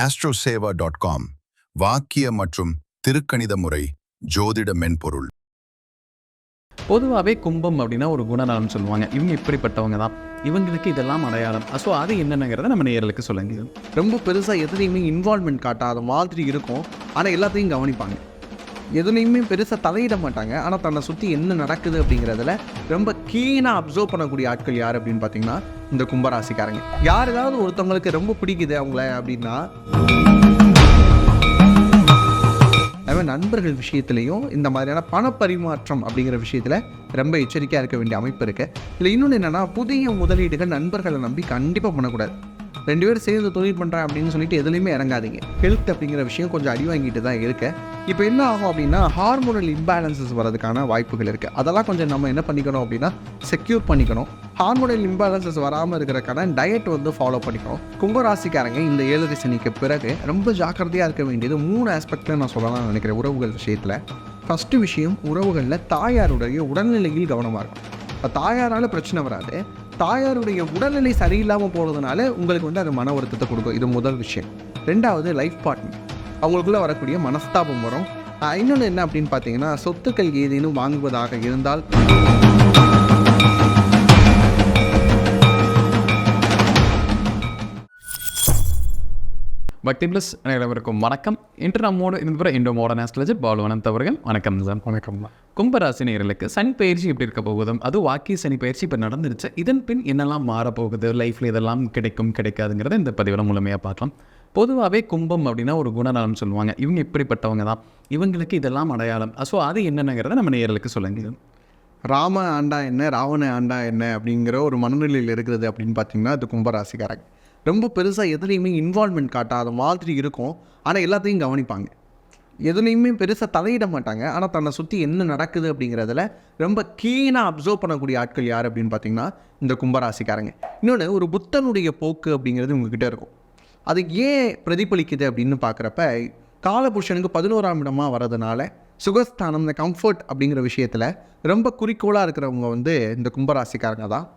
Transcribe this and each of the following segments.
astroseva.com வாக்கிய மற்றும் திருக்கணித முறை ஜோதிட மென்பொருள். பொதுவாகவே கும்பம் அப்படின்னா ஒரு குணநலம் சொல்லுவாங்க. இவங்க இப்படிப்பட்டவங்க தான், இவங்களுக்கு இதெல்லாம் அடையாளம். ஸோ அது என்னென்னங்கிறத நம்ம நேயர்களுக்கு சொல்லுங்க. ரொம்ப பெருசாக எதுலேயுமே இன்வால்மெண்ட் காட்டாத மாதிரி இருக்கும், ஆனால் எல்லாத்தையும் கவனிப்பாங்க. எதுலேயுமே பெருசாக தலையிட மாட்டாங்க, ஆனால் தன்னை சுற்றி என்ன நடக்குது அப்படிங்கிறதுல ரொம்ப கீனாக அப்சர்வ் பண்ணக்கூடிய ஆட்கள் யார் அப்படின்னு பார்த்தீங்கன்னா இந்த கும்பராசிக்காரங்க. யார் ஏதாவது ஒருத்தவங்களுக்கு ரொம்ப பிடிக்குது அவங்கள அப்படின்னா, அதுமாதிரி நண்பர்கள் விஷயத்துலையும் இந்த மாதிரியான பணப்பரிமாற்றம் அப்படிங்கிற விஷயத்தில் ரொம்ப எச்சரிக்கையாக இருக்க வேண்டிய அமைப்பு இருக்குது. இல்லை இன்னொன்று என்னென்னா, புதிய முதலீடுகள் நண்பர்களை நம்பி கண்டிப்பாக பண்ணக்கூடாது. 2 பேரும் சேர்ந்து தொழில் பண்ணுறேன் அப்படின்னு சொல்லிட்டு எதுலேயுமே இறங்காதீங்க. ஹெல்த் அப்படிங்கிற விஷயம் கொஞ்சம் அடி வாங்கிட்டு தான் இருக்கு. இப்போ என்ன ஆகும் அப்படின்னா, ஹார்மோனல் இம்பேலன்சஸ் வரதுக்கான வாய்ப்புகள் இருக்குது. அதெல்லாம் கொஞ்சம் நம்ம என்ன பண்ணிக்கணும் அப்படின்னா செக்யூர் பண்ணிக்கணும். ஹார்மோனல் இம்பேலன்சஸ் வராமல் இருக்கிறக்கான டயட் ஃபாலோ பண்ணிக்கணும். கும்பராசிக்காரங்க இந்த 7 சனிக்கு பிறகு ரொம்ப ஜாக்கிரதையாக இருக்க வேண்டியது 3 ஆஸ்பெக்டில் நான் சொல்லலாம்னு நினைக்கிறேன். உறவுகள் விஷயத்தில் ஃபஸ்ட்டு விஷயம், உறவுகளில் தாயாருடைய உடல்நிலையில் கவனமாக இருக்கும். தாயாரால் பிரச்சனை வராது, தாயாருடைய உடல்நிலை சரியில்லாமல் போகிறதுனால உங்களுக்கு அது மன வருத்தத்தை கொடுக்கும். இது முதல் விஷயம். 2வது லைஃப் பார்ட்னர், அவங்களுக்குள்ளே வரக்கூடிய மனஸ்தாபம் வரும். இன்னொன்று என்ன அப்படின்னு பார்த்தீங்கன்னா, சொத்துக்கள் ஏதேனும் வாங்குவதாக இருந்தால் பக்தி பிளஸ் அனைவருக்கும் வணக்கம். இன்று நம்மோடு இருந்தவரை இண்டோ மாடர்ன் ஆஸ்ட்ராலஜர் பாலுவனந்த் அவர்கள். வணக்கம் சார். வணக்கம். கும்பராசி நேயர்களுக்கு சனி பயிற்சி எப்படி இருக்க போகுதும், அது வாக்கிய சனி பயிற்சி இப்போ நடந்துருச்சு. இதன் பின் என்னெல்லாம் மாறப்போகுது, லைஃப்பில் இதெல்லாம் கிடைக்கும் கிடைக்காதுங்கிறத இந்த பதிவில் முழுமையாக பார்க்கலாம். பொதுவாகவே கும்பம் அப்படின்னா ஒரு குணநலம் சொல்லுவாங்க. இவங்க இப்படிப்பட்டவங்க தான், இவங்களுக்கு இதெல்லாம் அடையாளம். ஸோ அது என்னென்னங்கிறத நம்ம நேயர்களுக்கு சொல்லுங்க. ராம ஆண்டா என்ன, ராவண ஆண்டா என்ன அப்படிங்கிற ஒரு மனநிலையில் இருக்கிறது அப்படின்னு பார்த்தீங்கன்னா அது கும்பராசிக்காரங்க. ரொம்ப பெருசாக எதுலேயுமே இன்வால்மெண்ட் காட்டாத மாதிரி இருக்கும், ஆனால் எல்லாத்தையும் கவனிப்பாங்க. எதுலேயுமே பெருசாக தலையிட மாட்டாங்க, ஆனால் தன்னை சுற்றி என்ன நடக்குது அப்படிங்கிறதுல ரொம்ப கீனாக அப்சர்வ் பண்ணக்கூடிய ஆட்கள் யார் அப்படின்னு பார்த்தீங்கன்னா இந்த கும்பராசிக்காரங்க. இன்னொன்று, ஒரு புத்தனுடைய போக்கு அப்படிங்கிறது உங்ககிட்ட இருக்கும். அது ஏன் பிரதிபலிக்குது அப்படின்னு பார்க்குறப்ப, காலபுருஷனுக்கு 11ஆம் இடமாக வரதுனால சுகஸ்தானம், இந்த கம்ஃபர்ட் அப்படிங்கிற விஷயத்தில் ரொம்ப குறிக்கோளாக இருக்கிறவங்க இந்த கும்பராசிக்காரங்க தான்.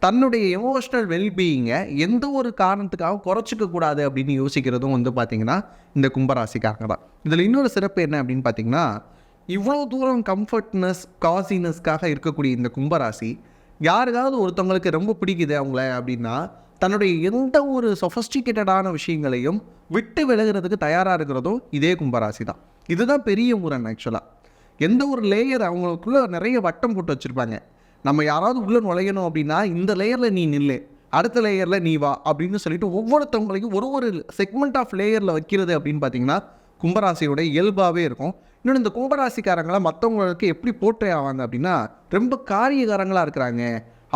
தன்னுடைய எமோஷ்னல் வெல்பீயிங்கை எந்த ஒரு காரணத்துக்காக குறைச்சிக்க கூடாது அப்படின்னு யோசிக்கிறதும் பார்த்திங்கன்னா இந்த கும்பராசிக்காரங்க தான். இதில் இன்னொரு சிறப்பு என்ன அப்படின்னு பார்த்திங்கன்னா, இவ்வளோ தூரம் கம்ஃபர்ட்னஸ் காசினஸ்க்காக இருக்கக்கூடிய இந்த கும்பராசி யாருக்காவது ஒருத்தவங்களுக்கு ரொம்ப பிடிக்குது அவங்கள அப்படின்னா, தன்னுடைய எந்த ஒரு சொஃபஸ்டிகேட்டடான விஷயங்களையும் விட்டு விலகிறதுக்கு தயாராக இருக்கிறதும் இதே கும்பராசி தான். இதுதான் பெரிய முரண். ஆக்சுவலாக எந்த ஒரு லேயர் அவங்களுக்குள்ளே நிறைய வட்டம் போட்டு வச்சுருப்பாங்க. நம்ம யாராவது உள்ளே நுழையணும் அப்படின்னா, இந்த லேயரில் நீ நில்லு, அடுத்த லேயரில் நீ வா அப்படின்னு சொல்லிட்டு ஒவ்வொருத்தவங்களையும் ஒரு செக்மெண்ட் ஆஃப் லேயரில் வைக்கிறது அப்படின்னு பார்த்தீங்கன்னா கும்பராசியோட இயல்பாகவே இருக்கும். இன்னொன்று, இந்த கும்பராசிக்காரங்களை மற்றவங்களுக்கு எப்படி போற்றே ஆவாங்க அப்படின்னா, ரொம்ப காரியகாரங்களாக இருக்கிறாங்க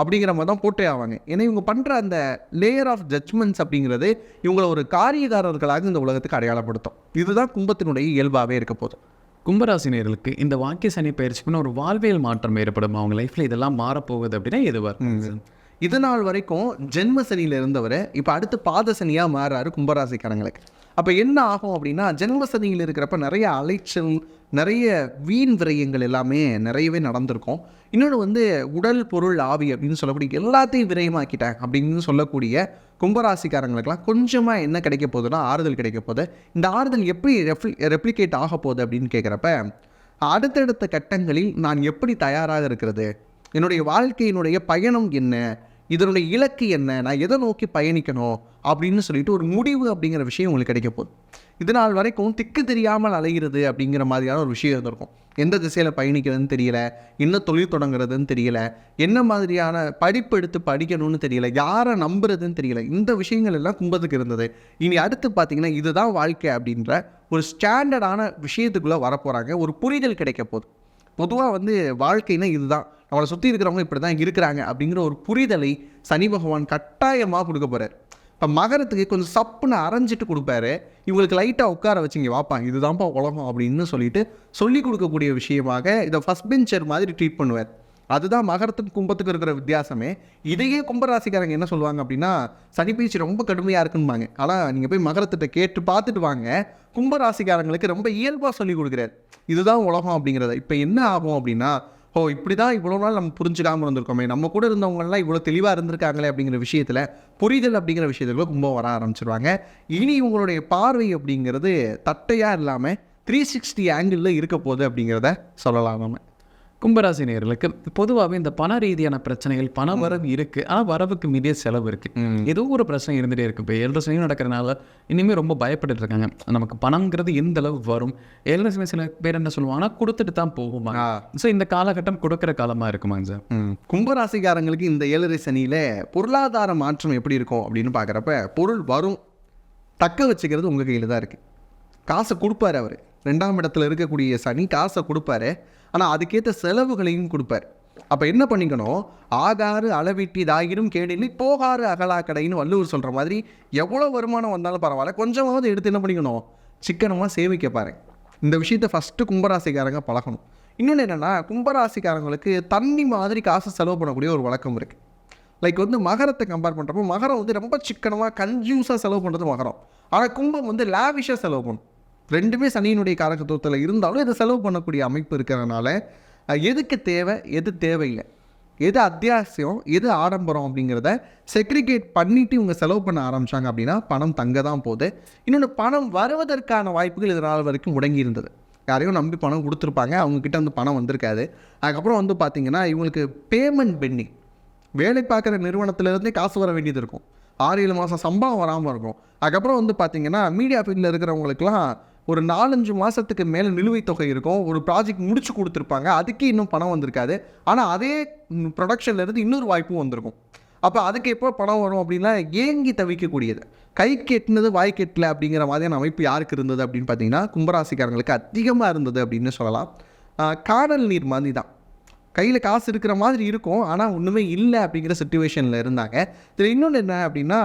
அப்படிங்கிற மாதிரி தான் போற்றே ஆவாங்க. ஏன்னா இவங்க பண்ணுற அந்த லேயர் ஆஃப் ஜட்ஜ்மெண்ட்ஸ் அப்படிங்கிறது இவங்களை ஒரு காரியகாரர்களாக இந்த உலகத்துக்கு அடையாளப்படுத்தும். இதுதான் கும்பத்தினுடைய இயல்பாகவே இருக்க போதும். கும்பராசினியர்களுக்கு இந்த வாக்கிய சனி பயிற்சிக்குன்னு ஒரு வாழ்வியல் மாற்றம் ஏற்படும். அவங்க லைஃப்பில் இதெல்லாம் மாறப்போகுது அப்படின்னா எதுவாக இது நாள் வரைக்கும் ஜென்ம சனியில் இருந்தவர் இப்போ அடுத்து பாத சனியாக மாறாரு கும்பராசிக்காரங்களுக்கு. அப்போ என்ன ஆகும் அப்படின்னா, ஜென்ம சனியில் இருக்கிறப்ப நிறைய அலைச்சல், நிறைய வீண் விரயங்கள் எல்லாமே நிறையவே நடந்திருக்கும். இன்னொன்று உடல் பொருள் ஆவி அப்படின்னு சொல்லக்கூடிய எல்லாத்தையும் விரயமாக்கிட்டேன் அப்படின்னு சொல்லக்கூடிய கும்பராசிக்காரங்களுக்கெல்லாம் கொஞ்சமாக என்ன கிடைக்க போகுதுன்னா ஆறுதல் கிடைக்க போகுது. இந்த ஆறுதல் எப்படி ரெப்ளிகேட் ஆக போகுது அப்படின்னு கேட்குறப்ப, அடுத்தடுத்த கட்டங்களில் நான் எப்படி தயாராக இருக்கிறது, என்னுடைய வாழ்க்கையினுடைய பயணம் என்ன, இதனுடைய இலக்கு என்ன, நான் எதை நோக்கி பயணிக்கணும் அப்படின்னு சொல்லிட்டு ஒரு முடிவு அப்படிங்கிற விஷயம் உங்களுக்கு கிடைக்க போகுது. இது நாள் வரைக்கும் திக்கு தெரியாமல் அலைகிறது அப்படிங்கிற மாதிரியான ஒரு விஷயம் இருந்திருக்கும். எந்த திசையில் பயணிக்கிறதுன்னு தெரியல, என்ன தொழில் தொடங்குறதுன்னு தெரியல, என்ன மாதிரியான படிப்பு எடுத்து படிக்கணும்னு தெரியல, யாரை நம்புறதுன்னு தெரியல. இந்த விஷயங்கள் எல்லாம் கும்பத்துக்கு இருந்தது. இனி அடுத்து பார்த்தீங்கன்னா இதுதான் வாழ்க்கை அப்படின்ற ஒரு ஸ்டாண்டர்டான விஷயத்துக்குள்ளே வரப்போகிறாங்க. ஒரு புரிதல் கிடைக்க போகுது. பொதுவாக வாழ்க்கைன்னா இதுதான், நம்மளை சுற்றி இருக்கிறவங்க இப்படி தான் இருக்கிறாங்க அப்படிங்கிற ஒரு புரிதலை சனி பகவான் கட்டாயமாக கொடுக்க போகிறார். இப்போ மகரத்துக்கு கொஞ்சம் சப்புன்னு அரைஞ்சிட்டு கொடுப்பாரு, இவங்களுக்கு லைட்டாக உட்கார வச்சுங்க, வாப்பா இதுதான்ப்பா உலகம் அப்படின்னு சொல்லிட்டு சொல்லி கொடுக்கக்கூடிய விஷயமாக இதை ஃபஸ்ட் பெஞ்சர் மாதிரி ட்ரீட் பண்ணுவார். அதுதான் மகரத்துக்கும் கும்பத்துக்கும் இருக்கிற வித்தியாசமே. இதையே கும்பராசிக்காரங்க என்ன சொல்லுவாங்க அப்படின்னா, சனி பயிற்சி ரொம்ப கடுமையாக இருக்குன்பாங்க. ஆனால் நீங்கள் போய் மகரத்திட்ட கேட்டு பார்த்துட்டு வாங்க, கும்பராசிக்காரங்களுக்கு ரொம்ப இயல்பாக சொல்லி கொடுக்குறாரு, இதுதான் உலகம் அப்படிங்கிறத. இப்போ என்ன ஆகும் அப்படின்னா, ஓ இப்படி தான் இவ்வளோ நாள் நம்ம புரிஞ்சுக்காமல் இருந்திருக்கோமே, நம்ம கூட இருந்தவங்கலாம் இவ்வளோ தெளிவாக இருந்திருக்காங்களே அப்படிங்கிற விஷயத்தில் புரிதல் அப்படிங்கிற விஷயத்துக்குள்ள கும்பம் வர ஆரம்பிச்சிருவாங்க. இனி உங்களுடைய பார்வை அப்படிங்கிறது தட்டையாக இல்லாமல் 360 ஆங்கிளில் இருக்க போகுது அப்படிங்கிறத சொல்லலாம் நம்ம. கும்பராசி நேயர்களுக்கு பொதுவாகவே இந்த பண ரீதியான பிரச்சனைகள், பண வரவு இருக்குது, ஆனால் வரவுக்கு மீறிய செலவு இருக்குது. ஏதோ ஒரு பிரச்சனை இருந்துகிட்டே இருக்குது. இப்போ 7 சனியும் நடக்கிறனால இனிமேல் ரொம்ப பயப்பட்டு இருக்காங்க. நமக்கு பணங்கிறது எந்த அளவு வரும், 7 சனி சில பேர் என்ன சொல்லுவாங்கன்னா கொடுத்துட்டு தான் போகுமா. ஸோ இந்த காலகட்டம் கொடுக்குற காலமாக இருக்குமாங்க சார். கும்பராசிக்காரங்களுக்கு இந்த 7 சனியில் பொருளாதார மாற்றம் எப்படி இருக்கும் அப்படின்னு பார்க்குறப்ப, பொருள் வரும், தக்க வச்சுக்கிறது உங்கள் கையில் தான் இருக்குது. காசை கொடுப்பார் அவர், 2ஆம் இடத்துல இருக்கக்கூடிய சனி காசை கொடுப்பாரு, ஆனால் அதுக்கேற்ற செலவுகளையும் கொடுப்பார். அப்போ என்ன பண்ணிக்கணும், ஆகாறு அளவிட்டி தாயிரும் கேடில்லை போகாறு அகலா கடைன்னு வள்ளுவர் சொல்கிற மாதிரி எவ்வளோ வருமானம் வந்தாலும் பரவாயில்ல, கொஞ்சமாவது எடுத்து என்ன பண்ணிக்கணும், சிக்கனமாக சேமிக்க பாருங்க. இந்த விஷயத்தை ஃபஸ்ட்டு கும்பராசிக்காரங்க பழகணும். இன்னொன்று என்னென்னா, கும்பராசிக்காரங்களுக்கு தண்ணி மாதிரி காசு செலவு பண்ணக்கூடிய ஒரு வழக்கம் இருக்குது. லைக் மகரத்தை கம்பேர் பண்ணுறப்போ மகரம் ரொம்ப சிக்கனமாக கன்ஜூஸாக செலவு பண்ணுறது மகரம். ஆனால் கும்பம் லாவிஷாக செலவு பண்ணும். ரெண்டுமே சனியினுடைய காரகத்துவத்தில் இருந்தாலும் இதை செலவு பண்ணக்கூடிய அமைப்பு இருக்கிறதுனால எதுக்கு தேவை, எது தேவையில்லை, எது அத்தியாவசியம், எது ஆடம்பரம் அப்படிங்கிறத செக்ரிகேட் பண்ணிவிட்டு இவங்க செலவு பண்ண ஆரம்பித்தாங்க அப்படின்னா பணம் தங்க தான் போகுது. இன்னொன்று, பணம் வருவதற்கான வாய்ப்புகள் இதனால் வரைக்கும் முடங்கி இருந்தது. யாரையும் நம்பி பணம் கொடுத்துருப்பாங்க, அவங்கக்கிட்ட பணம் வந்திருக்காது. அதுக்கப்புறம் பார்த்திங்கன்னா இவங்களுக்கு பேமெண்ட் பெண்டிங், வேலை பார்க்குற நிறுவனத்திலேருந்தே காசு வர வேண்டியது இருக்கும், 6-7 மாதம் சம்பளம் வராமல் இருக்கும். அதுக்கப்புறம் பார்த்திங்கன்னா மீடியா ஃபீல்டில் இருக்கிறவங்களுக்குலாம் ஒரு 4-5 மாதத்துக்கு மேலே நிலுவைத் தொகை இருக்கும். ஒரு ப்ராஜெக்ட் முடிச்சு கொடுத்துருப்பாங்க, அதுக்கு இன்னும் பணம் வந்திருக்காது. ஆனால் அதே ப்ரொடக்ஷன்லேருந்து இன்னொரு வாய்ப்பும் வந்திருக்கும். அப்போ அதுக்கு எப்போ பணம் வரும் அப்படின்னா ஏங்கி தவிக்கக்கூடியது. கை கெட்டினது வாய் கெட்டல அப்படிங்கிற மாதிரியான அமைப்பு யாருக்கு இருந்தது அப்படின்னு பார்த்தீங்கன்னா கும்பராசிக்காரங்களுக்கு அதிகமாக இருந்தது அப்படின்னு சொல்லலாம். காணல் நீர் மாதிரி தான், கையில் காசு இருக்கிற மாதிரி இருக்கும், ஆனால் ஒன்றுமே இல்லை அப்படிங்கிற சிச்சுவேஷனில் இருந்தாங்க. இதில் இன்னொன்று என்ன அப்படின்னா,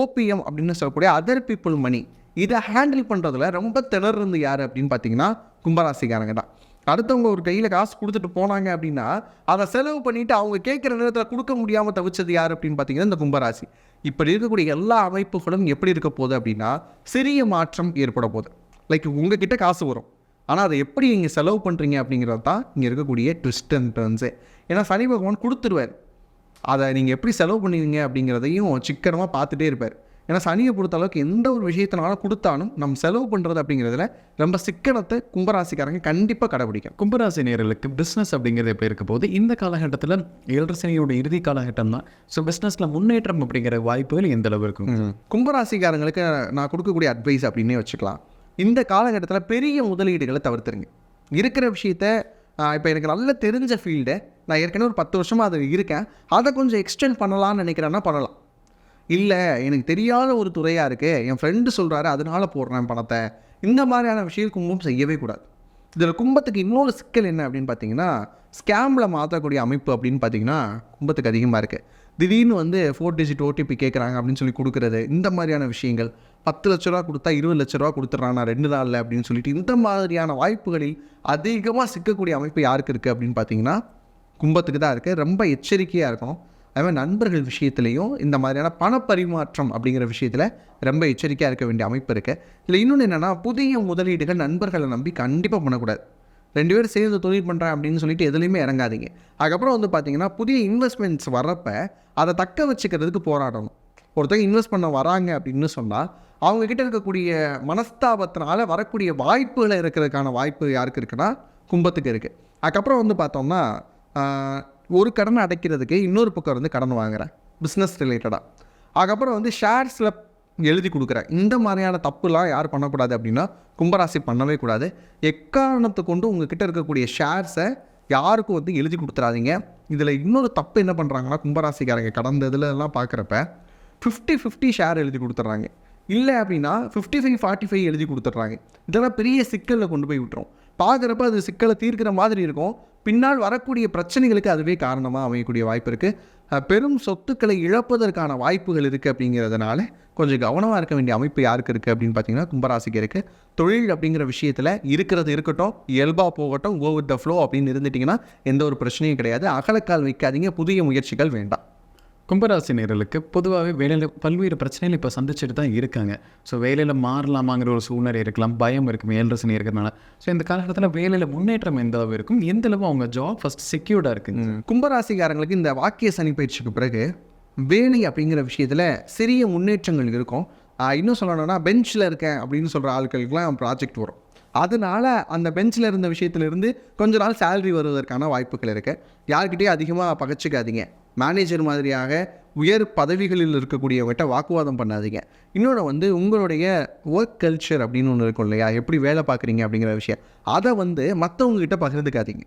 ஓபிஎம் அப்படின்னு சொல்லக்கூடிய அதர் பீப்புள் மணி, இதை ஹேண்டில் பண்ணுறதுல ரொம்ப திணறது யார் அப்படின்னு பார்த்தீங்கன்னா கும்பராசிக்காரங்க தான். அடுத்தவங்க ஒரு கையில் காசு கொடுத்துட்டு போனாங்க அப்படின்னா அதை செலவு பண்ணிவிட்டு அவங்க கேட்குற நேரத்தில் கொடுக்க முடியாமல் தவிச்சது யார் அப்படின்னு பார்த்தீங்கன்னா இந்த கும்பராசி. இப்படி இருக்கக்கூடிய எல்லா அமைப்புகளும் எப்படி இருக்க போகுது அப்படின்னா சிறிய மாற்றம் ஏற்பட போகுது. லைக் உங்ககிட்ட காசு வரும், ஆனால் அதை எப்படி நீங்கள் செலவு பண்ணுறீங்க அப்படிங்கிறது தான் இங்கே இருக்கக்கூடிய ட்விஸ்ட் அண்ட் டர்ன்ஸு. ஏன்னா சனி பகவான் கொடுத்துருவார், அதை நீங்கள் எப்படி செலவு பண்ணுவீங்க அப்படிங்கிறதையும் சிக்கனமாக பார்த்துட்டே இருப்பார். ஏன்னா சனியை பொறுத்த அளவுக்கு எந்த ஒரு விஷயத்தினால கொடுத்தாலும் நம்ம செலவு பண்ணுறது அப்படிங்கிறதுல ரொம்ப சிக்கனத்தை கும்பராசிக்காரங்க கண்டிப்பாக கடைபிடிக்கும். கும்பராசி நேயர்களுக்கு பிஸ்னஸ் அப்படிங்கிறது எப்படி இருக்க போது இந்த காலகட்டத்தில் 7 சனியோட இறுதி காலகட்டம் தான். ஸோ பிஸ்னஸில் முன்னேற்றம் அப்படிங்கிற வாய்ப்புகள் எந்த அளவு இருக்கும்? கும்பராசிக்காரங்களுக்கு நான் கொடுக்கக்கூடிய அட்வைஸ் அப்படின்னே வச்சுக்கலாம். இந்த காலகட்டத்தில் பெரிய முதலீடுகளை தவிர்த்துருங்க. இருக்கிற விஷயத்த இப்போ எனக்கு நல்ல தெரிஞ்ச ஃபீல்டு, நான் ஏற்கனவே ஒரு 10 வருஷமாக அதில் இருக்கேன், அதை கொஞ்சம் எக்ஸ்டெண்ட் பண்ணலான்னு நினைக்கிறேன்னா பண்ணலாம். இல்லை எனக்கு தெரியாத ஒரு துறையாக இருக்குது, என் ஃப்ரெண்டு சொல்கிறாரு அதனால் போடுறேன் பணத்தை, இந்த மாதிரியான விஷயம் கும்பம் செய்யவே கூடாது. இதில் கும்பத்துக்கு இன்னொரு சிக்கல் என்ன அப்படின்னு பார்த்தீங்கன்னா, ஸ்கேமில் மாற்றக்கூடிய அமைப்பு அப்படின்னு பார்த்தீங்கன்னா கும்பத்துக்கு அதிகமாக இருக்குது. திடீர்னு 4 டிஜிட் ஓடிபி கேட்குறாங்க அப்படின்னு சொல்லி கொடுக்குறது, இந்த மாதிரியான விஷயங்கள். 10 லட்ச ரூபா கொடுத்தா 20 லட்ச ரூபா கொடுத்துட்றான் நான் 2 நாளில் அப்படின்னு சொல்லிட்டு இந்த மாதிரியான வாய்ப்புகளில் அதிகமாக சிக்கக்கூடிய அமைப்பு யாருக்கு இருக்குது அப்படின்னு பார்த்தீங்கன்னா கும்பத்துக்கு தான் இருக்குது. ரொம்ப எச்சரிக்கையாக இருக்கணும். அதுமாதிரி நண்பர்கள் விஷயத்துலையும் இந்த மாதிரியான பணப்பரிமாற்றம் அப்படிங்கிற விஷயத்தில் ரொம்ப எச்சரிக்கையாக இருக்க வேண்டிய அமைப்பு இருக்குது. இதில் இன்னொன்று என்னென்னா, புதிய முதலீடுகள் நண்பர்களை நம்பி கண்டிப்பாக பண்ணக்கூடாது. 2 பேரும் சேர்ந்து தொழில் பண்ணுறேன் அப்படின்னு சொல்லிட்டு எதுலேயுமே இறங்காதீங்க. அதுக்கப்புறம் பார்த்தீங்கன்னா புதிய இன்வெஸ்ட்மெண்ட்ஸ் வர்றப்ப அதை தக்க வச்சுக்கிறதுக்கு போராடணும். ஒருத்தங்க இன்வெஸ்ட் பண்ண வராங்க அப்படின்னு சொன்னால் அவங்கக்கிட்ட இருக்கக்கூடிய மனஸ்தாபத்தினால வரக்கூடிய வாய்ப்புகளை இருக்கிறதுக்கான வாய்ப்பு யாருக்கு இருக்குன்னா கும்பத்துக்கு இருக்குது. அதுக்கப்புறம் பார்த்தோம்னா ஒரு கடனை அடைக்கிறதுக்கு இன்னொரு பக்கம் கடன் வாங்குகிறேன் பிஸ்னஸ் ரிலேட்டடாக. அதுக்கப்புறம் ஷேர்ஸில் எழுதி கொடுக்குறேன். இந்த மாதிரியான தப்புலாம் யார் பண்ணக்கூடாது அப்படின்னா கும்பராசி பண்ணவே கூடாது. எக்காரணத்தை கொண்டு உங்ககிட்ட இருக்கக்கூடிய ஷேர்ஸை யாருக்கும் எழுதி கொடுத்துறாதீங்க. இதில் இன்னொரு தப்பு என்ன பண்ணுறாங்கன்னா கும்பராசிக்காரங்க கடந்த இதிலெல்லாம் பார்க்குறப்ப 50-50 ஷேர் எழுதி கொடுத்துட்றாங்க. இல்லை அப்படின்னா 55-45 எழுதி கொடுத்துட்றாங்க. இதெல்லாம் பெரிய சிக்கலில் கொண்டு போய் விட்டுரும். பார்க்குறப்ப அது சிக்கலை தீர்க்கிற மாதிரி இருக்கும், பின்னால் வரக்கூடிய பிரச்சனைகளுக்கு அதுவே காரணமாக அமையக்கூடிய வாய்ப்பு இருக்குது. பெரும் சொத்துக்களை இழப்பதற்கான வாய்ப்புகள் இருக்குது. அப்படிங்கிறதுனால கொஞ்சம் கவனமாக இருக்க வேண்டிய அமைப்பு யாருக்கு இருக்குது அப்படின்னு பார்த்தீங்கன்னா கும்பராசிக்கு இருக்குது. தொழில் அப்படிங்கிற விஷயத்தில் இருக்கிறது இருக்கட்டும், இயல்பாக போகட்டும், கோ வித் த ஃப்ளோ அப்படின்னு இருந்துட்டிங்கன்னா எந்த ஒரு பிரச்சனையும் கிடையாது. அகலக்கால் வைக்காதீங்க, புதிய முயற்சிகள் வேண்டாம். கும்பராசினியர்களுக்கு பொதுவாகவே வேலையில் பல்வேறு பிரச்சனைகள் இப்போ சந்திச்சுட்டு தான் இருக்காங்க. ஸோ வேலையில் மாறலாமாங்கிற ஒரு சூழ்நிலை இருக்கலாம், பயம் இருக்கும் 7 சனி இருக்கிறனால. ஸோ இந்த காலகட்டத்தில் வேலையில் முன்னேற்றம் எந்த அளவு இருக்கும், எந்த அளவு அவங்க ஜாப் ஃபஸ்ட் செக்யூர்டாக இருக்குங்க? கும்பராசிக்காரங்களுக்கு இந்த வாக்கிய சனி பயிற்சிக்கு பிறகு வேலை அப்படிங்கிற விஷயத்தில் சிறிய முன்னேற்றங்கள் இருக்கும். இன்னும் சொல்லணும்னா பெஞ்சில் இருக்கேன் அப்படின்னு சொல்கிற ஆட்களுக்கெல்லாம் ப்ராஜெக்ட் வரும். அதனால் அந்த பெஞ்சில் இருந்த விஷயத்துலேருந்து கொஞ்ச நாள் சேலரி வருவதற்கான வாய்ப்புகள் இருக்குது. யார்கிட்டையும் அதிகமாக பகச்சிக்காதீங்க. மேனேஜர் மாதிரியாக உயர் பதவிகளில் இருக்கக்கூடியவங்ககிட்ட வாக்குவாதம் பண்ணாதீங்க. இன்னொன்று உங்களுடைய ஒர்க் கல்ச்சர் அப்படின்னு ஒன்று இருக்கும் இல்லையா, எப்படி வேலை பார்க்குறீங்க அப்படிங்கிற விஷயம், அதை மற்றவங்ககிட்ட பகிர்ந்துக்காதீங்க.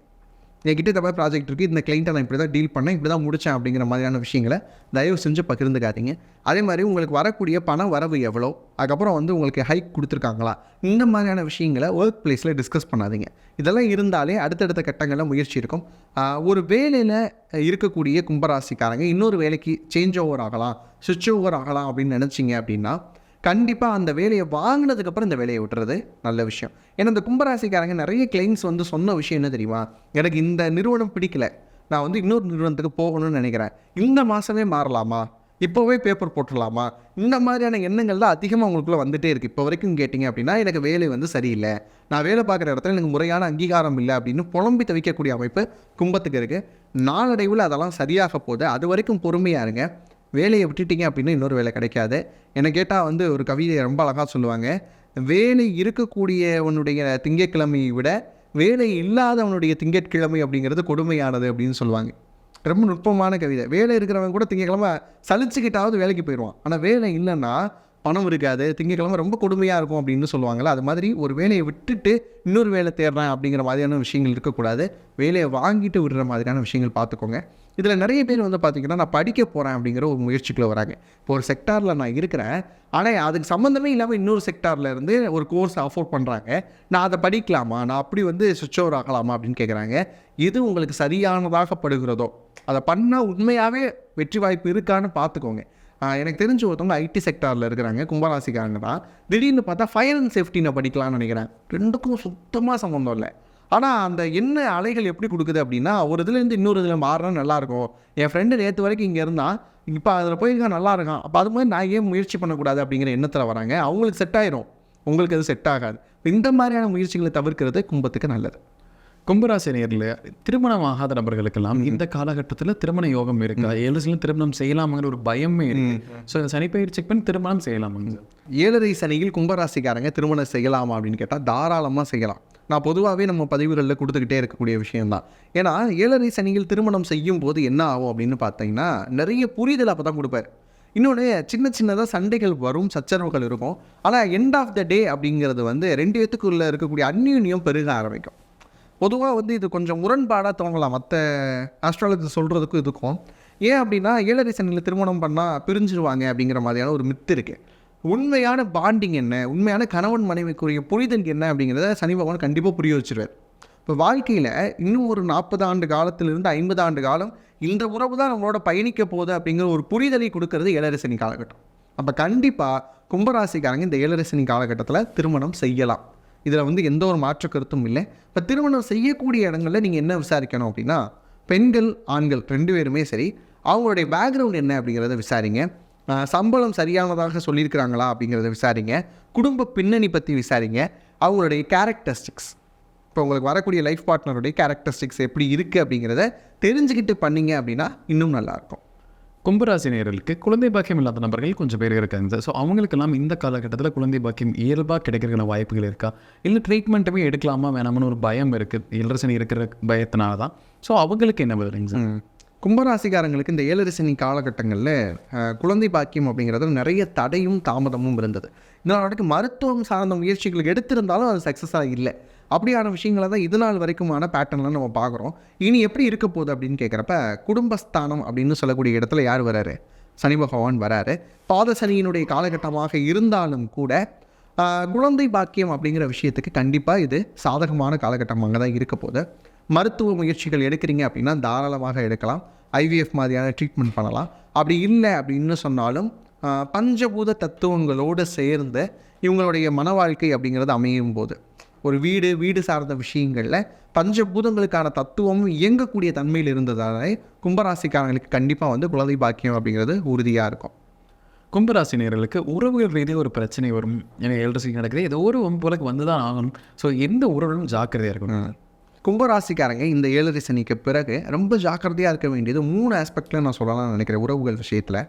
என்கிட்ட இந்த மாதிரி ப்ராஜெக்ட் இருக்குது, இந்த கிளைண்ட்டை நான் இப்படி தான் டீல் பண்ணேன், இப்படி தான் முடித்தேன் அப்படிங்கிற மாதிரியான விஷயங்களை தயவு செஞ்சு பகிர்ந்துக்காதீங்க. அதே மாதிரி உங்களுக்கு வரக்கூடிய பண வரவு எவ்வளோ, அதுக்கப்புறம் உங்களுக்கு ஹைக் கொடுத்துருக்காங்களா, இந்த மாதிரியான விஷயங்களை ஒர்க் பிளேஸில் டிஸ்கஸ் பண்ணாதீங்க. இதெல்லாம் இருந்தாலே அடுத்தடுத்த கட்டங்களில் முயற்சி இருக்கும். ஒரு வேலையில் இருக்கக்கூடிய கும்பராசிக்காரங்க இன்னொரு வேலைக்கு சேஞ்ச் ஓவர் ஆகலாம், சுவிட்ச் ஓவர் ஆகலாம் அப்படின்னு நினச்சிங்க அப்படின்னா கண்டிப்பாக அந்த வேலையை வாங்கினதுக்கப்புறம் இந்த வேலையை விட்டுறது நல்ல விஷயம். ஏன்னா இந்த கும்பராசிக்காரங்க நிறைய கிளைண்ட்ஸ் சொன்ன விஷயம் என்ன தெரியுமா, எனக்கு இந்த நிறுவனம் பிடிக்கல, நான் இன்னொரு நிறுவனத்துக்கு போகணும்னு நினைக்கிறேன், இந்த மாதமே மாறலாமா, இப்போவே பேப்பர் போட்டுடலாமா, இந்த மாதிரியான எண்ணங்கள் தான் அதிகமாக அவங்களுக்குள்ள வந்துகிட்டே இருக்குது. இப்போ வரைக்கும் கேட்டிங்க அப்படின்னா எனக்கு வேலை சரியில்லை, நான் வேலை பார்க்குற இடத்துல எனக்கு முறையான அங்கீகாரம் இல்லை அப்படின்னு புலம்பி தவிக்கக்கூடிய அமைப்பு கும்பத்துக்கு இருக்குது. நாளடைவில் அதெல்லாம் சரியாக போகுது. அது வரைக்கும் பொறுமையாக இருங்க. வேலையை விட்டுட்டிங்க அப்படின்னா இன்னொரு வேலை கிடைக்காது. என்னை கேட்டால் ஒரு கவிதையை ரொம்ப அழகாக சொல்லுவாங்க, வேலை இருக்கக்கூடியவனுடைய திங்கட்கிழமையை விட வேலை இல்லாதவனுடைய திங்கட்கிழமை அப்படிங்கிறது கொடுமையானது அப்படின்னு சொல்லுவாங்க. ரொம்ப நுட்பமான கவிதை. வேலை இருக்கிறவங்க கூட திங்கட்கிழமை சலிச்சுக்கிட்டாவது வேலைக்கு போயிடுவான். ஆனால் வேலை இல்லைன்னா பணம் இருக்காது, திங்கட்கிழமை ரொம்ப கொடுமையாக இருக்கும் அப்படின்னு சொல்லுவாங்கள்ல. அது மாதிரி ஒரு வேலையை விட்டுட்டு இன்னொரு வேலை தேடுறேன் அப்படிங்கிற மாதிரியான விஷயங்கள் இருக்கக்கூடாது. வேலையை வாங்கிட்டு விடுற மாதிரியான விஷயங்கள் பார்த்துக்கோங்க. இதில் நிறைய பேர் பார்த்திங்கன்னா நான் படிக்க போகிறேன் அப்படிங்கிற ஒரு முயற்சிக்குள்ளே வராங்க. இப்போ ஒரு செக்டாரில் நான் இருக்கிறேன், ஆனால் அதுக்கு சம்மந்தமே இல்லாமல் இன்னொரு செக்டாரில் இருந்து ஒரு கோர்ஸ் அஃபோர்ட் பண்ணுறாங்க, நான் அதை படிக்கலாமா, நான் அப்படி சுவிட்ச் ஓவர் ஆகலாமா அப்படின்னு கேட்குறாங்க. எது உங்களுக்கு சரியானதாக படுகிறதோ அதை பண்ணால் உண்மையாகவே வெற்றி வாய்ப்பு இருக்கான்னு பார்த்துக்கோங்க. எனக்கு தெரிஞ்ச ஒருத்தவங்க ஐடி செக்டாரில் இருக்கிறாங்க, கும்பராசிக்காரங்க தான். திடீர்னு பார்த்தா ஃபயர் அண்ட் சேஃப்டி நான் படிக்கலாம்னு நினைக்கிறேன். ரெண்டுக்கும் சுத்தமாக சம்மந்தம் இல்லை. ஆனால் அந்த என்ன அலைகள் எப்படி கொடுக்குது அப்படின்னா, ஒரு இதுலேருந்து இன்னொரு இதில் மாறினா நல்லாயிருக்கும், என் ஃப்ரெண்டு நேற்று வரைக்கும் இங்கே இருந்தால் இப்போ அதில் போயிருக்கா நல்லா இருக்கான், அப்போ அது மாதிரி நான் ஏன் முயற்சி பண்ணக்கூடாது அப்படிங்கிற எண்ணத்தில் வராங்க. அவங்களுக்கு செட் ஆயிரும், உங்களுக்கு அது செட் ஆகாது. இந்த மாதிரியான முயற்சிகளை தவிர்க்கிறது கும்பத்துக்கு நல்லது. கும்பராசினியரில் திருமணம் ஆகாத நபர்களுக்கெல்லாம் இந்த காலகட்டத்தில் திருமண யோகம் இருக்கா, 7 சனியில் திருமணம் செய்யலாமாங்கிற ஒரு பயமே இருக்கு. ஸோ சனிப்பயிற்சிக்கு பின் திருமணம் செய்யலாமாங்க? 7 சனியில் கும்பராசிக்காரங்க திருமணம் செய்யலாமா அப்படின்னு கேட்டால் தாராளமாக செய்யலாம். நான் பொதுவாகவே நம்ம பதிவுகளில் கொடுத்துக்கிட்டே இருக்கக்கூடிய விஷயம்தான். ஏன்னா 7 சனியில் திருமணம் செய்யும் போது என்ன ஆகும் அப்படின்னு பார்த்தீங்கன்னா நிறைய புரிதல் அப்போ தான் கொடுப்பார். இன்னொன்று சின்னதாக சண்டைகள் வரும், சச்சரவுகள் இருக்கும். ஆனால் எண்ட் ஆஃப் த டே அப்படிங்கிறது 2 பேத்துக்குள்ளே இருக்கக்கூடிய அந்யோன்யம் பெருக ஆரம்பிக்கும். பொதுவாக இது கொஞ்சம் முரண்பாடாக தோணலாம் மற்ற ஆஸ்ட்ராலஜி சொல்கிறதுக்கும் இதுக்கும். ஏன் அப்படின்னா 7 சனியில் திருமணம் பண்ணால் பிரிஞ்சிருவாங்க அப்படிங்கிற மாதிரியான ஒரு மித்து இருக்குது. உண்மையான பாண்டிங் என்ன, உண்மையான கணவன் மனைவிக்குரிய புரிதல் என்ன அப்படிங்கிறத சனி பகவான் கண்டிப்பாக புரிய வச்சுருவார். இப்போ வாழ்க்கையில் இன்னும் ஒரு 40 ஆண்டு காலத்திலிருந்து 50 ஆண்டு காலம் இந்த உறவு தான் நம்மளோட பயணிக்க போகுது அப்படிங்கிற ஒரு புரிதலை கொடுக்கறது 7 சனி காலகட்டம். அப்போ கண்டிப்பாக கும்பராசிக்காரங்க இந்த 7 சனி காலகட்டத்தில் திருமணம் செய்யலாம். இதில் எந்த ஒரு மாற்று கருத்தும் இல்லை. இப்போ திருமணம் செய்யக்கூடிய இடங்களில் நீங்கள் என்ன விசாரிக்கணும் அப்படின்னா, பெண்கள் ஆண்கள் 2 பேருமே சரி, அவங்களுடைய பேக்ரவுண்ட் என்ன அப்படிங்கிறத விசாரிங்க. சம்பளம் சரியானதாக சொல்லியிருக்கிறாங்களா அப்படிங்கிறத விசாரிங்க. குடும்ப பின்னணி பற்றி விசாரிங்க. அவங்களுடைய கேரக்டரிஸ்டிக்ஸ், இப்போ உங்களுக்கு வரக்கூடிய லைஃப் பார்ட்னருடைய கேரக்டரிஸ்டிக்ஸ் எப்படி இருக்குது அப்படிங்கிறத தெரிஞ்சுக்கிட்டு பண்ணிங்க அப்படின்னா இன்னும் நல்லாயிருக்கும். கும்பராசினியர்களுக்கு குழந்தை பாக்கியம் இல்லாத நபர்கள் கொஞ்சம் பேர் இருக்காங்க சார். ஸோ அவங்களுக்கெல்லாம் இந்த காலகட்டத்தில் குழந்தை பாக்கியம் இயல்பாக கிடைக்கிறதுக்கான வாய்ப்புகள் இருக்கா, இல்லை ட்ரீட்மெண்ட்டுமே எடுக்கலாமா வேணாம்னு ஒரு பயம் இருக்குது, 7 சனி இருக்கிற பயத்தினால தான். ஸோ அவங்களுக்கு என்ன வருதுங்க சார்? கும்பராசிக்காரங்களுக்கு இந்த 7 சனி காலகட்டங்களில் குழந்தை பாக்கியம் அப்படிங்கிறது நிறைய தடையும் தாமதமும் இருந்தது. இதனால மருத்துவம் சார்ந்த முயற்சிகள் எடுத்திருந்தாலும் அது சக்ஸஸாக இல்லை. அப்படியான விஷயங்களை தான் இது நாள் வரைக்குமான பேட்டர்ன்லாம் நம்ம பார்க்குறோம். இனி எப்படி இருக்க போகுது அப்படின்னு கேட்குறப்ப, குடும்பஸ்தானம் அப்படின்னு சொல்லக்கூடிய இடத்துல யார் வராரு? சனி பகவான் வராரு. பாத சனியினுடைய காலகட்டமாக இருந்தாலும் கூட குழந்தை பாக்கியம் அப்படிங்கிற விஷயத்துக்கு கண்டிப்பாக இது சாதகமான காலகட்டமாக தான் இருக்க போகுது. மருத்துவ முயற்சிகள் எடுக்கிறீங்க அப்படின்னா தாராளமாக எடுக்கலாம். IVF மாதிரியான ட்ரீட்மெண்ட் பண்ணலாம். அப்படி இல்லை அப்படின்னு சொன்னாலும் பஞ்சபூத தத்துவங்களோடு சேர்ந்து இவங்களுடைய மன வாழ்க்கை அப்படிங்கிறது அமையும் போது, ஒரு வீடு சார்ந்த விஷயங்களில் பஞ்சபூதங்களுக்கான தத்துவமும் இயங்கக்கூடிய தன்மையில் இருந்ததால கும்பராசிக்காரங்களுக்கு கண்டிப்பாக வந்து குழந்தை பாக்கியம் அப்படிங்கிறது உறுதியாக இருக்கும். கும்பராசி நேயர்களுக்கு உறவுகள் ரீதியாக ஒரு பிரச்சனை வரும். ஏன்னா 7 நடக்குது, ஏதோ ஒரு போலக்கு வந்து தான் ஆகணும். ஸோ எந்த உறவுகளும் ஜாக்கிரதையாக இருக்கணும். கும்பராசிக்காரங்க இந்த 7 சனிக்கு பிறகு ரொம்ப ஜாக்கிரதையாக இருக்க வேண்டியது 3 ஆஸ்பெக்டில் நான் சொல்லலாம்னு நினைக்கிறேன் உறவுகள் விஷயத்தில்.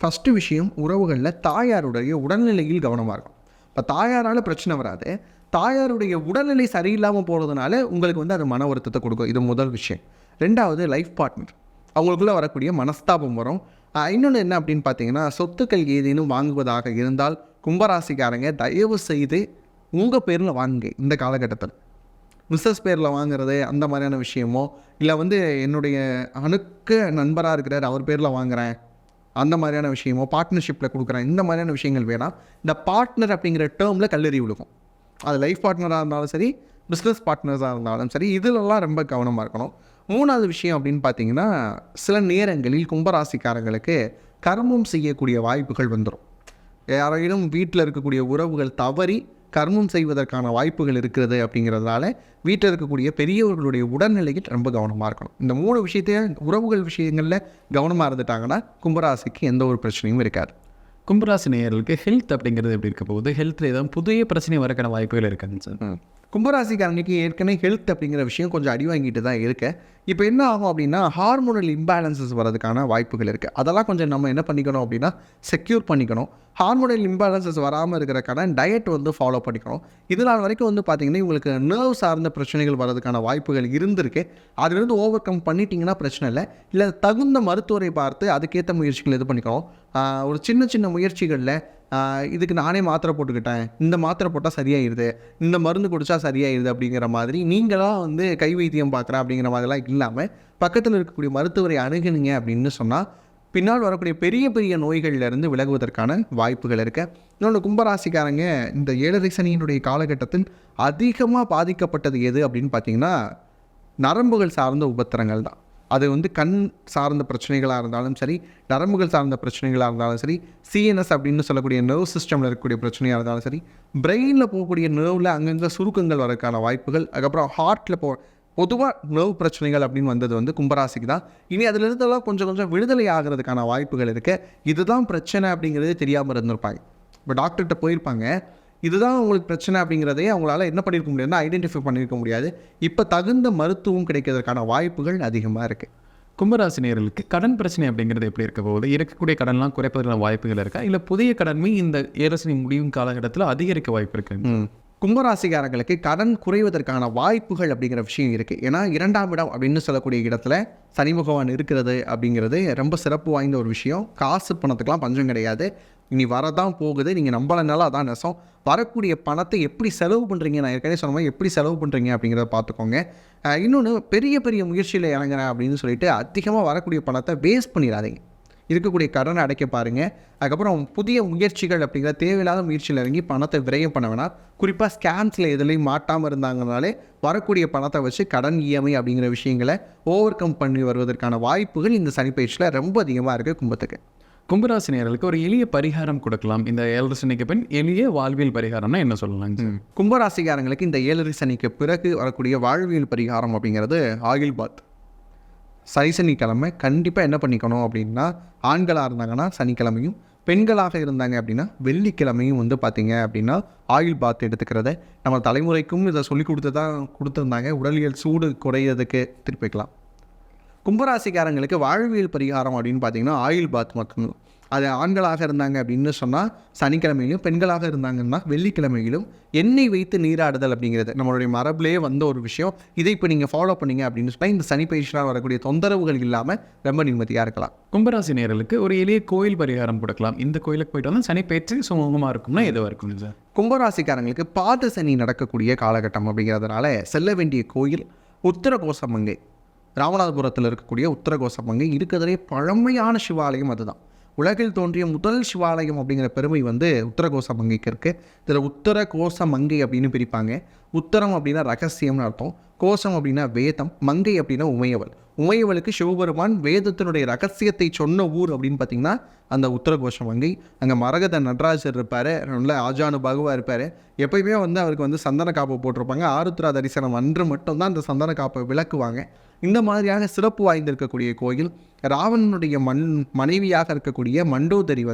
ஃபஸ்ட்டு விஷயம், உறவுகளில் தாயாருடைய உடல்நிலையில் கவனமாக இருக்கும். இப்போ தாயாரால் பிரச்சனை வராது, தாயாருடைய உடல்நிலை சரியில்லாமல் போகிறதுனால உங்களுக்கு வந்து அது மன வருத்தத்தை கொடுக்கும். இது முதல் விஷயம். 2வது லைஃப் பார்ட்னர், அவங்களுக்குள்ளே வரக்கூடிய மனஸ்தாபம் வரும். இன்னொன்று என்ன அப்படின்னு பார்த்தீங்கன்னா, சொத்துக்கள் ஏதேனும் வாங்குவதாக இருந்தால் கும்பராசிக்காரங்க தயவு செய்து உங்கள் பேரில் வாங்குங்க. இந்த காலகட்டத்தில் மிஸ்ஸஸ் பேரில் வாங்குறது அந்த மாதிரியான விஷயமோ, இல்லை வந்து என்னுடைய அணுக்க நண்பராக இருக்கிறார் அவர் பேரில் வாங்குகிறேன் அந்த மாதிரியான விஷயமோ, பார்ட்னர்ஷிப்பில் கொடுக்குறேன் இந்த மாதிரியான விஷயங்கள் வேணாம். இந்த பார்ட்னர் அப்படிங்கிற டேர்மில் கல்லெறி விழுகும். அது லைஃப் பார்ட்னராக இருந்தாலும் சரி, பிஸ்னஸ் பார்ட்னர்ஸாக இருந்தாலும் சரி, இதிலெல்லாம் ரொம்ப கவனமாக இருக்கணும். 3வது விஷயம் அப்படின்னு பார்த்தீங்கன்னா, சில நேரங்களில் கும்பராசிக்காரங்களுக்கு கர்மம் செய்யக்கூடிய வாய்ப்புகள் வந்துடும். யாரையும் வீட்டில் இருக்கக்கூடிய உறவுகள் தவறி கர்மம் செய்வதற்கான வாய்ப்புகள் இருக்கிறது அப்படிங்கிறதுனால வீட்டில் இருக்கக்கூடிய பெரியவர்களுடைய உடல்நிலையில் ரொம்ப கவனமாக இருக்கணும். இந்த 3 விஷயத்தையும் உறவுகள் விஷயங்களில் கவனமாக இருந்துட்டாங்கன்னா கும்பராசிக்கு எந்த ஒரு பிரச்சனையும் இருக்காது. கும்பராசி நேயர்களுக்கு ஹெல்த் அப்படிங்கிறது எப்படி இருக்க போகுது? ஹெல்த்தில் ஏதாவது புதிய பிரச்சனை வரக்கான வாய்ப்புகள் இருக்காங்க சார்? கும்பராசிக்காரங்களுக்கு ஏற்கனவே ஹெல்த் அப்படிங்கிற விஷயம் கொஞ்சம் அடி வாங்கிட்டு தான் இருக்கு. இப்போ என்ன ஆகும் அப்படின்னா, ஹார்மோனல் இம்பேலன்சஸ் வரதுக்கான வாய்ப்புகள் இருக்குது. அதெல்லாம் கொஞ்சம் நம்ம என்ன பண்ணிக்கணும் அப்படின்னா செக்யூர் பண்ணிக்கணும். ஹார்மோனல் இம்பேலன்சஸ் வராமல் இருக்கிறக்கான டயட் வந்து ஃபாலோ பண்ணிக்கணும். இதனால் வரைக்கும் வந்து பார்த்திங்கன்னா இவங்களுக்கு நர்வ் சார்ந்த பிரச்சனைகள் வரதுக்கான வாய்ப்புகள் இருந்திருக்கு. அதுலேருந்து ஓவர் கம் பண்ணிட்டீங்கன்னா பிரச்சனை இல்லை தகுந்த மருத்துவரை பார்த்து அதுக்கேற்ற முயற்சிகள் இது பண்ணிக்கணும். ஒரு சின்ன முயற்சிகளில் இதுக்கு நானே மாத்திரை போட்டுக்கிட்டேன், இந்த மாத்திரை போட்டால் சரியாயிடுது, இந்த மருந்து குடித்தா சரியாயிடுது அப்படிங்கிற மாதிரி நீங்களாம் வந்து கை வைத்தியம் பார்க்குறேன் அப்படிங்கிற மாதிரிலாம் இல்லாமல் பக்கத்தில் இருக்கக்கூடிய மருத்துவரை அணுகுனீங்க அப்படின்னு சொன்னால் பின்னால் வரக்கூடிய பெரிய நோய்கள்லேருந்து விலகுவதற்கான வாய்ப்புகள் இருக்குது. இன்னொன்று, கும்பராசிக்காரங்க இந்த 7 சனியினுடைய காலகட்டத்தில் அதிகமாக பாதிக்கப்பட்டது எது அப்படின்னு பார்த்தீங்கன்னா நரம்புகள் சார்ந்த உபத்திரங்கள் தான். அது வந்து கண் சார்ந்த பிரச்சனைகளாக இருந்தாலும் சரி, நரம்புகள் சார்ந்த பிரச்சனைகளாக இருந்தாலும் சரி, சிஎன்எஸ் அப்படின்னு சொல்லக்கூடிய நர்வ் சிஸ்டமில் இருக்கக்கூடிய பிரச்சனையாக இருந்தாலும் சரி, பிரெயினில் போகக்கூடிய நர்வில் அங்கங்கே சுருக்கங்கள் வரதுக்கான வாய்ப்புகள், அதுக்கப்புறம் ஹார்ட்டில் பொதுவாக நர்வ் பிரச்சனைகள் அப்படின்னு வந்தது வந்து கும்பராசிக்கு தான். இனி அதிலிருந்தெல்லாம் கொஞ்சம் விடுதலை ஆகிறதுக்கான வாய்ப்புகள் இருக்குது. இதுதான் பிரச்சனை அப்படிங்கிறதே தெரியாமல் இருந்திருப்பாங்க. இப்போ டாக்டர்கிட்ட போயிருப்பாங்க, இதுதான் உங்களுக்கு பிரச்சனை அப்படிங்கிறதே அவங்களால என்ன பண்ணியிருக்க முடியாதுன்னா ஐடென்டிஃபை பண்ணியிருக்க முடியாது. இப்போ தகுந்த மருத்துவம் கிடைக்கிறதுக்கான வாய்ப்புகள் அதிகமாக இருக்குது. கும்பராசி நேயர்களுக்கு கடன் பிரச்சனை அப்படிங்கிறது எப்படி இருக்க போகுது? இருக்கக்கூடிய கடன்லாம் குறைப்பதற்கான வாய்ப்புகள் இருக்கா, இல்லை புதிய கடன்மை இந்த 7 சனி முடியும் காலகட்டத்தில் அதிகரிக்க வாய்ப்பு இருக்கு? கும்பராசிக்காரங்களுக்கு கடன் குறைவதற்கான வாய்ப்புகள் அப்படிங்கிற விஷயம் இருக்குது. ஏன்னா 2ஆம் இடம் அப்படின்னு சொல்லக்கூடிய இடத்துல சனி பகவான் இருக்கிறது அப்படிங்கிறது ரொம்ப சிறப்பு வாய்ந்த ஒரு விஷயம். காசு பணத்துக்கெலாம் பஞ்சம் கிடையாது. இனி வரதான் போகுது, நீங்கள் நம்பலைனாலும் அதான் நெசம். வரக்கூடிய பணத்தை எப்படி செலவு பண்ணுறீங்க, நான் ஏற்கனவே சொன்ன மாதிரி எப்படி செலவு பண்ணுறீங்க அப்படிங்கிறத பார்த்துக்கோங்க. இன்னொன்று, பெரிய முயற்சியில் இறங்குறேன் அப்படின்னு சொல்லிட்டு அதிகமாக வரக்கூடிய பணத்தை வேஸ்ட் பண்ணிடாதீங்க. இருக்கக்கூடிய கடனை அடைக்க பாருங்கள். அதுக்கப்புறம் புதிய முயற்சிகள் அப்படிங்கிற தேவையில்லாத முயற்சியில் இறங்கி பணத்தை விரயம் பண்ண வேணாம். குறிப்பாக ஸ்கேம்ஸில் எதுலேயும் மாட்டாமல் இருந்தாங்கனாலே வரக்கூடிய பணத்தை வச்சு கடன் இஎம்ஐ அப்படிங்கிற விஷயங்களை ஓவர் கம் பண்ணி வருவதற்கான வாய்ப்புகள் இந்த சனிப்பெயர்ச்சியில் ரொம்ப அதிகமாக இருக்குது கும்பத்துக்கு. கும்பராசி நேயர்களுக்கு ஒரு எளிய பரிகாரம் கொடுக்கலாம். இந்த 7 சனிக்கு பின் எளிய வாழ்வியல் பரிகாரம்னா என்ன சொல்லலாங்க? கும்பராசிக்காரங்களுக்கு இந்த 7 சனிக்கு பிறகு வரக்கூடிய வாழ்வியல் பரிகாரம் அப்படிங்கிறது ஆயில் பாத். சனிக்கிழமை கண்டிப்பாக என்ன பண்ணிக்கணும் அப்படின்னா, ஆண்களாக இருந்தாங்கன்னா சனிக்கிழமையும், பெண்களாக இருந்தாங்க அப்படின்னா வெள்ளிக்கிழமையும் வந்து பார்த்திங்க அப்படின்னா ஆயில் பாத் எடுத்துக்கிறத நம்ம தலைமுறைக்கும் இதை சொல்லி கொடுத்துருந்தாங்க. உடலியல் சூடு குறையிறதுக்கு திருப்பிக்கலாம். கும்பராசிக்காரங்களுக்கு வாழ்வியல் பரிகாரம் அப்படின்னு பார்த்தீங்கன்னா ஆயில் பாத் மட்டும்தான். அது ஆண்களாக இருந்தாங்க அப்படின்னு சொன்னால் சனிக்கிழமையிலும், பெண்களாக இருந்தாங்கன்னா வெள்ளிக்கிழமையிலும் எண்ணெய் வைத்து நீராடுதல் அப்படிங்கிறது நம்மளுடைய மரபுலேயே வந்த ஒரு விஷயம். இதை இப்போ நீங்கள் ஃபாலோ பண்ணிங்க அப்படின்னு சொன்னால் இந்த சனிப்பெயர்ச்சியால் வரக்கூடிய தொந்தரவுகள் இல்லாமல் ரொம்ப நிம்மதியாக இருக்கலாம். கும்பராசி நேயர்களுக்கு ஒரு எளிய கோயில் பரிகாரம் கொடுக்கலாம். இந்த கோயிலுக்கு போயிட்டு வந்து சனிப்பெயர்ச்சி சுமூகமாக இருக்கும்னா எதுவாக இருக்கும் சார்? கும்பராசிக்காரங்களுக்கு பாத சனி நடக்கக்கூடிய காலகட்டம் அப்படிங்கிறதுனால செல்ல வேண்டிய கோயில் உத்தரகோசமங்கை. ராமநாதபுரத்தில் இருக்கக்கூடிய உத்தரகோசமங்கை இருக்கிறதுலே பழமையான சிவாலயம் அதுதான். உலகில் தோன்றிய முதல் சிவாலயம் அப்படிங்கிற பெருமை வந்து உத்தரகோசமங்கைக்கு இருக்குது. இதில் உத்தரகோசமங்கை அப்படின்னு பிரிப்பாங்க. உத்தரம் அப்படின்னா ரகசியம்னு அர்த்தம். கோசம் அப்படின்னா வேதம், மங்கை அப்படின்னா உமையவள். உமையவளுக்கு சிவபெருமான் வேதத்தினுடைய ரகசியத்தை சொன்ன ஊர் அப்படின்னு பார்த்தீங்கன்னா அந்த உத்தரகோஷ மங்கை. அங்கே மரகத நடராஜர் இருப்பார், நல்ல ஆஜானு பகுவா இருப்பார். எப்பயுமே அவருக்கு சந்தன காப்பு போட்டிருப்பாங்க. ஆருத்ரா தரிசனம் அன்று மட்டும்தான் அந்த சந்தன காப்பை விளக்குவாங்க. இந்த மாதிரியாக சிறப்பு வாய்ந்திருக்கக்கூடிய கோயில். ராவணனுடைய மனைவியாக இருக்கக்கூடிய மண்டோதரி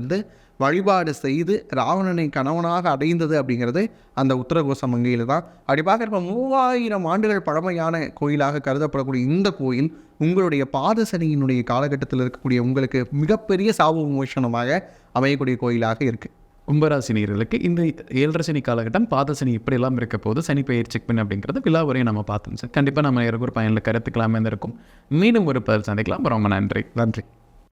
வழிபாடு செய்து ராவணனை கணவனாக அடைந்தது அப்படிங்கிறது அந்த உத்தரகோச மங்கையில் தான். அப்படி பார்க்குறப்ப 3000 ஆண்டுகள் பழமையான கோயிலாக கருதப்படக்கூடிய இந்த கோயில் உங்களுடைய பாத சனியினுடைய காலகட்டத்தில் இருக்கக்கூடிய உங்களுக்கு மிகப்பெரிய சாப விமோசனமாக அமையக்கூடிய கோயிலாக இருக்குது. கும்பராசி நேயர்களுக்கு இந்த 7.5 சனி காலகட்டம் பாத சனி இப்படியெல்லாம் இருக்க போது சனி பெயர்ச்சி பின் அப்படிங்கிறது விழாவரையும் நம்ம பார்த்தோம் சார். கண்டிப்பாக நம்ம ஒரு பயனில் கருத்துக்கலாமே இருக்கும். மீண்டும் ஒரு பதில் சந்திக்கலாம். ரொம்ப நன்றி. நன்றி.